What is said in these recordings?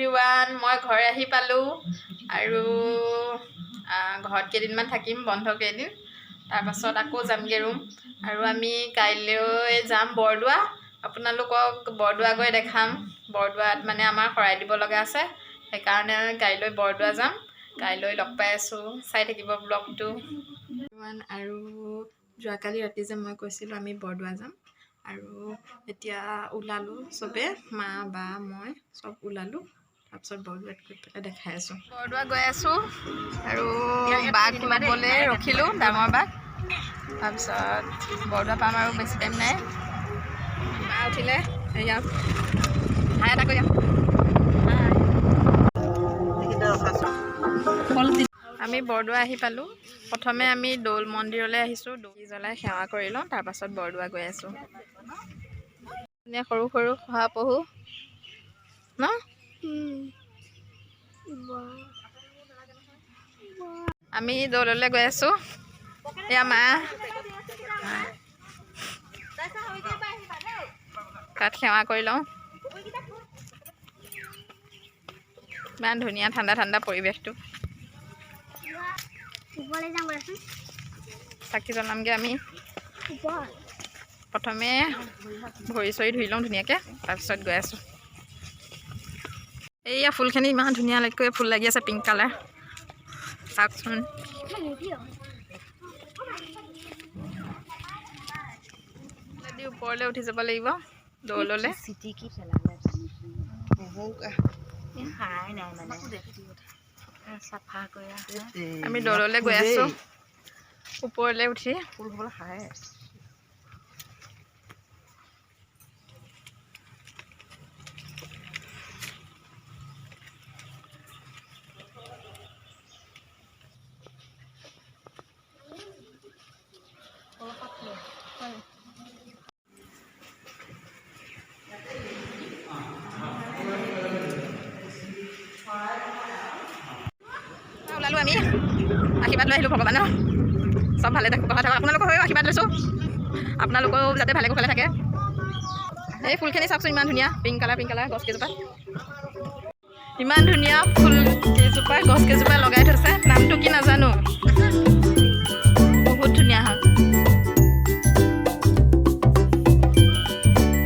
Everyone, মই ঘৰ আহি পালোঁ আৰু ঘৰত কেইদিনমান থাকিম, বন্ধ কেইদিন। তাৰপাছত আকৌ যামগৈ ৰুম আৰু আমি কাইলৈ যাম বৰদোৱা। আপোনালোকক বৰদোৱা গৈ দেখাম। বৰদোৱাত মানে আমাৰ শৰাই দিব লগা আছে, সেইকাৰণে কাইলৈ বৰদোৱা যাম। কাইলৈ লগ পাই আছোঁ, চাই থাকিব ব্লগটো। আৰু যোৱাকালি ৰাতি যে মই কৈছিলোঁ আমি বৰদোৱা যাম, আৰু এতিয়া ওলালোঁ চবে, মা বা মই চব ওলালোঁ। তাৰপিছত বৰদোৱাত গৈ পেলাই দেখাই আছোঁ। বৰদোৱা গৈ আছোঁ আৰু বাঘ ল'বলৈ ৰখিলোঁ, ডাঙৰ বাঘ। তাৰপিছত বৰদোৱা পাম আৰু বেছি টাইম নাই। মা উঠিলে, এয়া হাই এটা কৰি আমি বৰদোৱা আহি পালোঁ। প্ৰথমে আমি দৌল মন্দিৰলৈ আহিছোঁ, দৌল জ্বলাই সেৱা কৰি লওঁ, তাৰপাছত বৰদোৱা গৈ আছোঁ। সৰু সৰু শহাপহু ন? আমি দৌললৈ গৈ আছোঁ। এয়া মা তাত সেৱা কৰি লওঁ। ইমান ধুনীয়া ঠাণ্ডা ঠাণ্ডা পৰিৱেশটো। চাকি জ্বলামগৈ আমি। প্ৰথমে ভৰি চৰি ধুই লওঁ ধুনীয়াকৈ, তাৰপিছত গৈ আছোঁ। এইয়া ফুলখিনি ইমান ধুনীয়াকৈ ফুল লাগি আছে, পিংক কালাৰ। চাওকচোন। ওপৰলৈ উঠি যাব লাগিব দৌললৈ। আমি দৌললৈ গৈ আছোঁ, ওপৰলৈ উঠি। ওলালোঁ আমি, আশীৰ্বাদ লৈ আহিলোঁ ভগৱানৰ। চব ভালে থাকক, কথা থাকক। আপোনালোকৰ হৈও আশীৰ্বাদ লৈছোঁ, আপোনালোকেও যাতে ভালে কুশলে থাকে। এই ফুলখিনি চাওকচোন, ইমান ধুনীয়া পিংক কালাৰ, পিংক কালাৰ গছ কেইজোপা। ইমান ধুনীয়া ফুল কেইজোপা, গছ কেইজোপা লগাই থৈছে। নামটো কি নাজানো, বহুত ধুনীয়া হয়।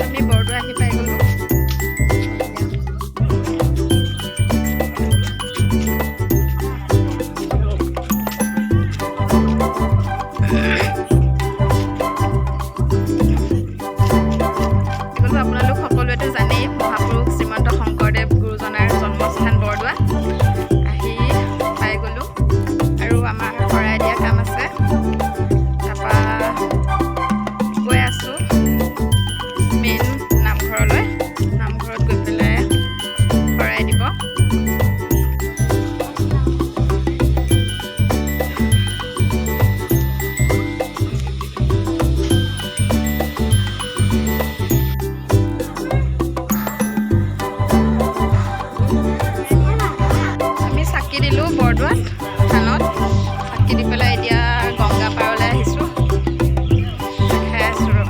আমি বৰদোৱা আহি পাই গ'লোঁ। আপোনালোক সকলোৱেতো জানেই, মহাপুৰুষ শ্ৰীমন্ত শংকৰদেৱ গুৰুজনাৰ জন্মস্থান বৰদোৱা। আহি পাই গ'লোঁ আৰু আমাৰ শৰাই দিয়া কাম আছে। তাৰপৰা গৈ আছোঁ মেইন নামঘৰলৈ। নামঘৰত গৈ পেলাই শৰাই দিব। চাকি দিলোঁ বৰদোৱাত থানত, চাকি দি পেলাই এতিয়া গংগা পাৰলৈ আহিছোঁ। দেখাই আছোঁ ৰ'ব।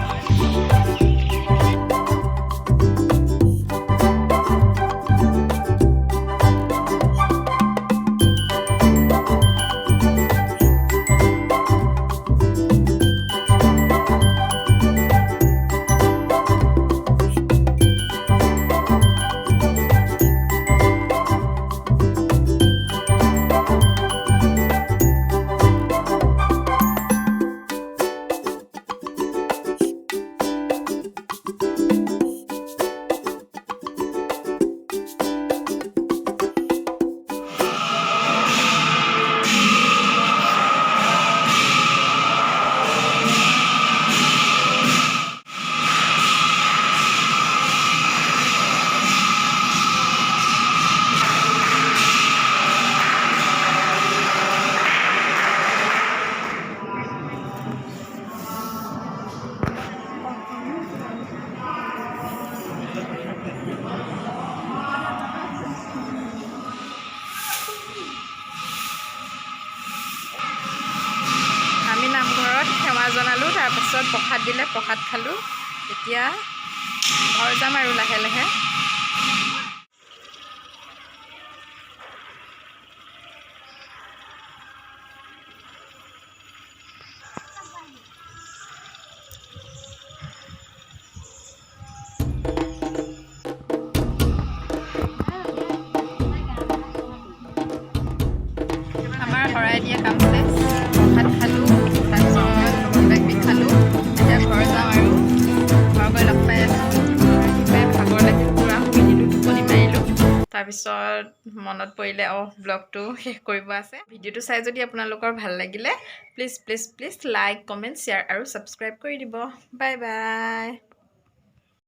সেৱা জনালোঁ, তাৰপাছত প্ৰসাদ দিলে, প্ৰসাদ খালোঁ। এতিয়া ঘৰ যাম আৰু লাহে লাহে। তাৰপিছত মনত পৰিলে ব্লগটো শেষ কৰিব আছে। ভিডিঅ'টো চাই যদি আপোনালোকৰ ভাল লাগিলে প্লিজ লাইক কমেণ্ট শ্বেয়াৰ আৰু ছাবস্ক্ৰাইব কৰি দিব। Bye bye.